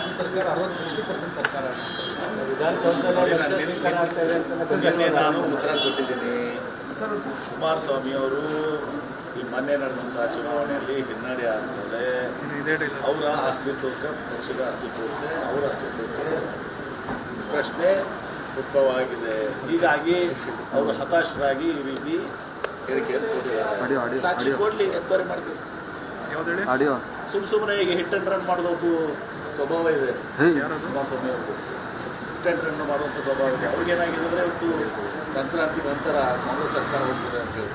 ರಾಜ್ಯ ಸರ್ಕಾರ 60% ಸರ್ಕಾರ ವಿಧಾನಸೌಧದಲ್ಲಿ ನಾನು ಉತ್ತರ ಕೊಟ್ಟಿದ್ದೀನಿ. ಕುಮಾರಸ್ವಾಮಿ ಅವರು ಈ ಮೊನ್ನೆ ನಡೆದಂಥ ಚುನಾವಣೆಯಲ್ಲಿ ಹಿನ್ನಡೆ ಆದಮೇಲೆ ಅವರ ಅಸ್ತಿತ್ವಕ್ಕೆ, ಪಕ್ಷದ ಅಸ್ತಿತ್ವಕ್ಕೆ, ಅವರ ಅಸ್ತಿತ್ವಕ್ಕೆ ಪ್ರಶ್ನೆ ಉದ್ಭವ ಆಗಿದೆ. ಹೀಗಾಗಿ ಅವರು ಹತಾಶರಾಗಿ ಈ ರೀತಿ ಹೇಳಿಕೆಯನ್ನು ಕೊಟ್ಟಿದ್ದಾರೆ. ಸಾಕ್ಷಿ ಕೊಡಲಿ, ಎನ್ಕ್ವೈರಿ ಮಾಡ್ತೀವಿ. ಸುಮ್ಮನೆ ಈಗ ಹಿಟ್ ಆ್ಯಂಡ್ ರನ್ ಮಾಡೋದು ಸ್ವಭಾವ ಇದೆ ಕುಮಾರಸ್ವಾಮಿ ಅವ್ರದ್ದು. ಹಿಟ್ ಆ್ಯಂಡ್ ರನ್ ಮಾಡುವಂಥ ಸ್ವಭಾವ ಇದೆ. ಅವ್ರಿಗೇನಾಗಿದೆ ಅಂದರೆ ಇವತ್ತು ಸಂಕ್ರಾಂತಿ ನಂತರ ಕಾಂಗ್ರೆಸ್ ಸರ್ಕಾರ ಹೋಗ್ತದೆ ಅಂತ ಹೇಳಿ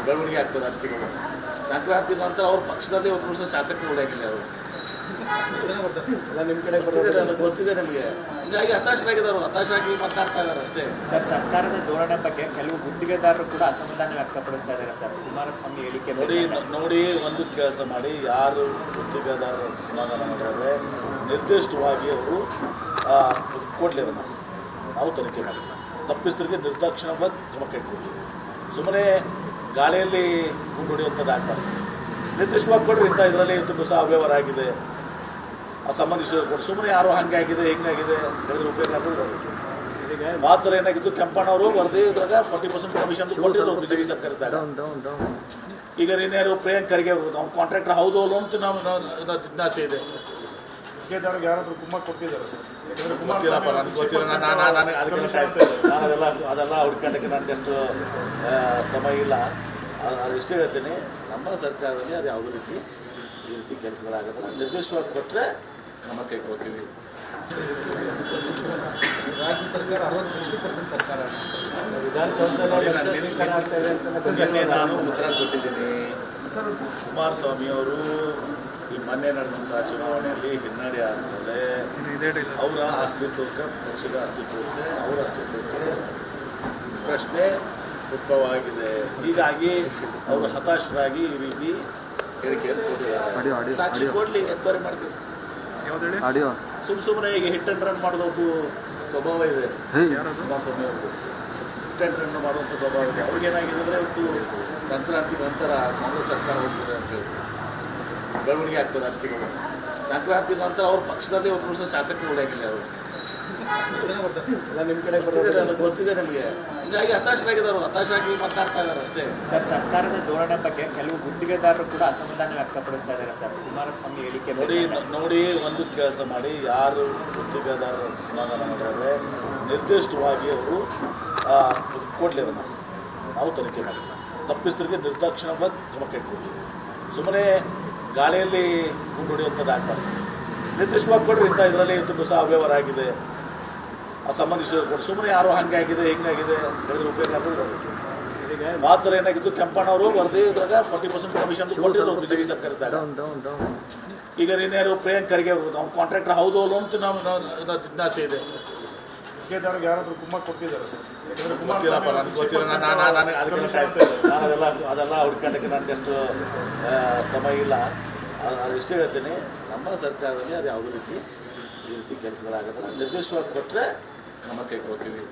ಬೆಳವಣಿಗೆ ಆಗ್ತದೆ ರಾಜಕೀಯ. ಸಂಕ್ರಾಂತಿ ನಂತರ ಅವ್ರ ಪಕ್ಷದಲ್ಲಿ ಒಂದು ವರ್ಷ ಶಾಸಕರು ಉಳಿಯಾಗಿಲ್ಲ ಅವರು. ನಿಮ್ಮ ಕಡೆ ಗೊತ್ತಿದೆ ನಿಮಗೆ. ಹೀಗಾಗಿ ಹತಾಶರಾಗಿದ್ದಾರೆ. ಹತಾಶರಾಗಿ ಮಾತನಾಡ್ತಾ ಇದ್ದಾರೆ ಅಷ್ಟೇ. ಸರ್, ಸರ್ಕಾರದ ಧೋರಣೆ ಬಗ್ಗೆ ಕೆಲವು ಗುತ್ತಿಗೆದಾರರು ಕೂಡ ಅಸಮಾಧಾನ ವ್ಯಕ್ತಪಡಿಸ್ತಾ ಇದ್ದಾರೆ ಸರ್. ಕುಮಾರಸ್ವಾಮಿ ಹೇಳಿಕೆ ನೋಡಿ ಒಂದು ಕೆಲಸ ಮಾಡಿ, ಯಾರು ಗುತ್ತಿಗೆದಾರರು ಅಸಮಾಧಾನ ಮಾಡಿದ್ರೆ ನಿರ್ದಿಷ್ಟವಾಗಿ ಅವರು ಕೊಡಲಿ. ಅದನ್ನು ನಾವು ತನಿಖೆ ಮಾಡಿ ತಪ್ಪಿಸ್ತರಿಗೆ ನಿರ್ದಾಕ್ಷಿಣ್ಯವಾಗಿ ಕ್ರಮ ಕೈಗೊಳ್ಳಿ. ಸುಮ್ಮನೆ ಗಾಳಿಯಲ್ಲಿ ಗುಂಡು ಹೊಡೆಯುವಂಥದ್ದು ಆಗಬಾರ್ದು. ನಿರ್ದಿಷ್ಟವಾಗಿ ಕೊಡ್ರಿ. ಇಂಥ ಇದರಲ್ಲಿ ತುಂಬ ಸಹ ಅವ್ಯವಹಾರ ಆಗಿದೆ, ಅಸಂಬಂಧಿಸಿದ ಕೊಡಿ. ಸುಮ್ಮನೆ ಯಾರೋ ಹಂಗೆ ಆಗಿದೆ ಹಿಂಗಾಗಿದೆ ಹೇಳಿದ್ರೆ ಉಪಯೋಗ ಆಗಿದ್ರೆ ಮಾತ್ರ ಏನಾಗಿದ್ದು, ಕೆಂಪಣ್ಣವರು ವರದಿ ಇದ್ರಾಗ 40% ಕಮಿಷನ್ ಕೊಟ್ಟಿದ್ರು ಬಿಜೆಪಿ ಸರ್ಕಾರದಾಗ. ಈಗ ನೀನ್ಯಾರು ಪ್ರಿಯಾಂಕ್ ಖರ್ಗೆ ಅವ್ನು ಕಾಂಟ್ರಾಕ್ಟರ್ ಹೌದು ಅಲ್ಲೋ ಅಂತ ನಾವು ಜಿಜ್ಞಾಸೆ ಇದೆ. ಯಾರಾದರೂ ಕುಮಾರ್ ಕೊಟ್ಟಿದ್ದಾರೆ ಸರ್? ಗೊತ್ತಿಲ್ಲಪ್ಪ, ನನಗೆ ಗೊತ್ತಿಲ್ಲ. ನಾನು ಅದೆಲ್ಲ ಹುಡ್ಕೊಂಡಕ್ಕೆ ನನಗಷ್ಟು ಸಮಯ ಇಲ್ಲ. ಇಷ್ಟೇ ಹೇಳ್ತೀನಿ, ನಮ್ಮ ಸರ್ಕಾರದಲ್ಲಿ ಅದು ಯಾವುದೇ ರೀತಿ ಈ ರೀತಿ ಕೆಲಸಗಳಾಗೋದಿಲ್ಲ. ನಿರ್ದಿಷ್ಟವಾಗಿ ಕೊಟ್ಟರೆ ನಮ್ಮ ಕೈಗೊಳ್ತೀವಿ. ರಾಜ್ಯ ಸರ್ಕಾರ 60% ಸರ್ಕಾರ ವಿಧಾನಸೌಧದಲ್ಲಿ ನಾನು ಉತ್ತರ ಕೊಟ್ಟಿದ್ದೀನಿ. ಕುಮಾರಸ್ವಾಮಿ ಅವರು ಈ ಮೊನ್ನೆ ನಡೆದಂಥ ಚುನಾವಣೆಯಲ್ಲಿ ಹಿನ್ನಡೆ ಆದಮೇಲೆ ಅವರ ಅಸ್ತಿತ್ವಕ್ಕೆ, ಪಕ್ಷದ ಅಸ್ತಿತ್ವಕ್ಕೆ, ಅವರ ಅಸ್ತಿತ್ವಕ್ಕೆ ಪ್ರಶ್ನೆ ಉದ್ಭವ ಆಗಿದೆ. ಹೀಗಾಗಿ ಅವರು ಹತಾಶರಾಗಿ ಈ ರೀತಿ ಹೇಳಿಕೆಯನ್ನು ಕೊಟ್ಟಿದ್ದಾರೆ. ಸಾಕ್ಷಿ ಕೊಡಲಿ, ಎನ್ಕ್ವೈರಿ ಮಾಡ್ತೀವಿ. ಸುಮ್ಮನೆ ಈಗ ಹಿಟ್ ಆ್ಯಂಡ್ ರನ್ ಮಾಡೋದು ಸ್ವಭಾವ ಇದೆ ಕುಮಾರಸ್ವಾಮಿ ಅವ್ರದ್ದು. ಹಿಟ್ ಆ್ಯಂಡ್ ರನ್ ಮಾಡುವಂಥ ಸ್ವಭಾವ ಇದೆ. ಅವ್ರಿಗೇನಾಗಿದೆ ಅಂದರೆ ಇವತ್ತು ಸಂಕ್ರಾಂತಿ ನಂತರ ಕಾಂಗ್ರೆಸ್ ಸರ್ಕಾರ ಹೋಗ್ತದೆ ಅಂತ ಹೇಳಿ ಬೆಳವಣಿಗೆ ಆಗ್ತದೆ ರಾಜಕೀಯ. ಸಂಕ್ರಾಂತಿ ನಂತರ ಅವ್ರ ಪಕ್ಷದಲ್ಲಿ ಒಂದು ವರ್ಷ ಶಾಸಕರು ಉಳಿಯಾಗಿಲ್ಲ ಅವರು. ನಿಮ್ಮ ಕಡೆ ಗೊತ್ತಿದೆ ನಿಮಗೆ. ಹೀಗಾಗಿ ಹತಾಶರಾಗಿದ್ದಾರೆ. ಹತಾಶರಾಗಿ ಮಾತನಾಡ್ತಾ ಇದ್ದಾರೆ ಅಷ್ಟೇ. ಸರ್, ಸರ್ಕಾರದ ಧೋರಣೆ ಬಗ್ಗೆ ಕೆಲವು ಗುತ್ತಿಗೆದಾರರು ಕೂಡ ಅಸಮಾಧಾನ ವ್ಯಕ್ತಪಡಿಸ್ತಾ ಇದ್ದಾರೆ ಸರ್. ಕುಮಾರಸ್ವಾಮಿ ಹೇಳಿಕೆ ನೋಡಿ ಒಂದು ಕೆಲಸ ಮಾಡಿ, ಯಾರು ಗುತ್ತಿಗೆದಾರರು ಅಸಮಾಧಾನ ಮಾಡಿದ್ರೆ ನಿರ್ದಿಷ್ಟವಾಗಿ ಅವರು ಕೊಡಲಿ. ಅದನ್ನು ನಾವು ತನಿಖೆ ಮಾಡಿ ತಪ್ಪಿಸ್ತರಿಗೆ ನಿರ್ದಾಕ್ಷಿಣ್ಯವಾಗಿ ಕ್ರಮ ಕೈಗೊಳ್ಳಿ. ಸುಮ್ಮನೆ ಗಾಳಿಯಲ್ಲಿ ಗುಂಡು ಹೊಡೆಯುವಂಥದ್ದು ಆಗಬಾರ್ದು. ನಿರ್ದಿಷ್ಟವಾಗಿ ಕೊಡ್ರಿ. ಇಂಥ ಇದರಲ್ಲಿ ತುಂಬ ಸಹ ಅವ್ಯವಹಾರ ಆಗಿದೆ, ಅಸಂಬಂಧಿಸಿದ ಕೊಡಿ. ಸುಮ್ಮನೆ ಯಾರೋ ಹಂಗೆ ಆಗಿದೆ ಹಿಂಗಾಗಿದೆ ಹೇಳಿದ್ರೆ ಉಪಯೋಗ ಆಗಿದ್ರೆ ಮಾತ್ರ ಏನಾಗಿದ್ದು, ಕೆಂಪಣ್ಣವರು ವರದಿ ಇದ್ರಾಗ 40% ಕಮಿಷನ್ ಕೊಟ್ಟಿದ್ರು ಬಿಜೆಪಿ ಸರ್ಕಾರದಾಗ. ಈಗ ನೀನ್ಯಾರು ಪ್ರಿಯಾಂಕ್ ಖರ್ಗೆ ಅವ್ನು ಕಾಂಟ್ರಾಕ್ಟರ್ ಹೌದು ಅಲ್ಲೋ ಅಂತ ನಾವು ಜಿಜ್ಞಾಸೆ ಇದೆ. ಯಾರಾದರೂ ಕುಮಾರ್ ಕೊಟ್ಟಿದ್ದಾರೆ ಸರ್? ಗೊತ್ತಿಲ್ಲಪ್ಪ, ನನಗೆ ಗೊತ್ತಿಲ್ಲ. ಅದೆಲ್ಲ ಹುಡ್ಕೊಂಡಕ್ಕೆ ನನಗಷ್ಟು ಸಮಯ ಇಲ್ಲ. ಇಷ್ಟೇ ಹೇಳ್ತೀನಿ, ನಮ್ಮ ಸರ್ಕಾರದಲ್ಲಿ ಅದು ಯಾವುದೇ ರೀತಿ ಈ ರೀತಿ ಕೆಲಸಗಳಾಗೋದಿಲ್ಲ. ನಿರ್ದಿಷ್ಟವಾಗಿ ಕೊಟ್ಟರೆ ನಮ್ಮ ಕೈಗೊಳ್ತೀವಿ.